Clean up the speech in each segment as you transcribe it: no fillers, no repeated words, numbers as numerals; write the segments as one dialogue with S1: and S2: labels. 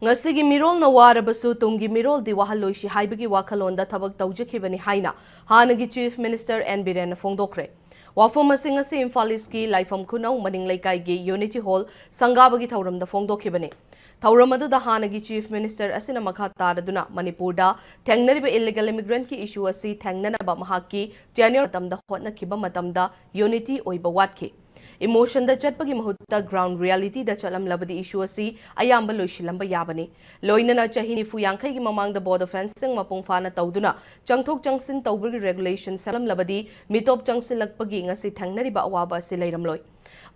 S1: Ngasigi mirol na warabasu tungi mirol di wahaloishi haibagi wakalonda thabak tawjikibani haina hanagi Chief Minister N. Biren fongdokre. Wafum asing asi Imphal Eastki laifam khunau maning laikai Unity Hall sangabagi thauramda fongdokibani. Thauram aduda hanagi Chief Minister asina makha taraduna Manipurda thengnariba illegal immigrant ki issue asi thengnanaba mahaki tenure matamda hotnakiba matamda unity oiba watki. Emotion da chatpagi mahutta ground reality da chalam labadi issue asi ayamba loishilamba yabani loinana chahini fu yankai gi mamang da border fencing mapung fana tawduna changthok changsin tawbagi regulation salam labadi mitop changsin lakpagi ngasi thangnariba awaba asi leiramloi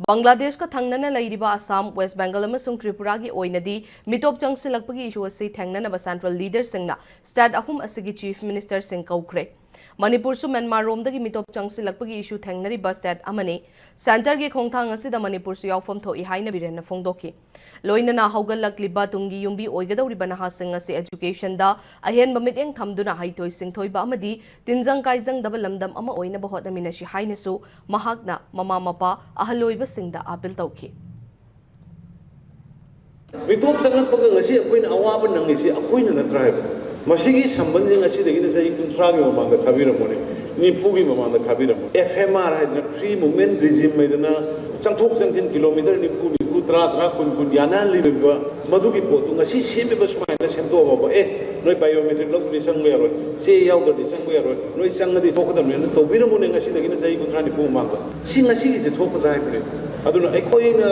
S1: Bangladesh ka thangnana lairiba Assam West Bengal amasung Tripura gi oinadi mitop changsin lakpagi issue asi thangnana ba central leader singna stat ahum asigi chief minister sing kaukre Manipur su Myanmar rom dagi mitop changsi lakpagi issue thengnari bus stat amani center gi khongthang asida Manipur su yaufam thoi haina Biren fongdoki loinana haugalakliba tungi yumbi oigadawriba nahasing asi education da ahen bamideng thamduna haitoi singthoiba amadi tinjang kaijang daba lamdam ama oina ba hotnamina shi haina su mahakna mama mapa ahaloiba singda apil tawki
S2: mitop sangat pagang ngasi akoina awaba nangisi akoina na tribe masigi sambanding ngasi dagina sai kuntragi mamanda khabiramone nipugi mamanda khabiram FMR hai na free movement regime maidana changthok changtin kilometer nipu nipu tra kun kun yana liba madugi potu ngasi semi basmaina semdo baba noi biometric log ni sang yaro se yaw do sang yaro noi sangadi thokadam ne to biramone ngasi dagina sai kuntra nipu manga si ngasi se thokadai pre aduna akoina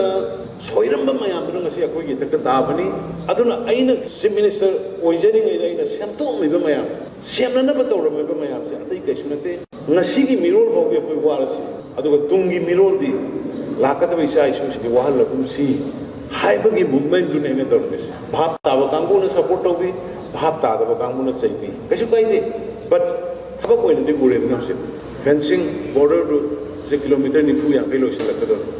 S2: soiramba mayamduna ngasi akogi takka tabani aduna aina chief minister oijari ngai aina semto miba mayam semna ba tawrama ba mayam se atai kaisunate ngasi gi mirol bawge akoi warasi aduga tungi mirol di lakata ba isa isu si wahal lakum si haibagi movement du ne dormis bhap taba kangbu na support tobi bhap taba kangbu na chaibi kaisu kai ni but thaba koina de gure na se fencing border du 1 kilometer ni fu ya kai lo se lakadon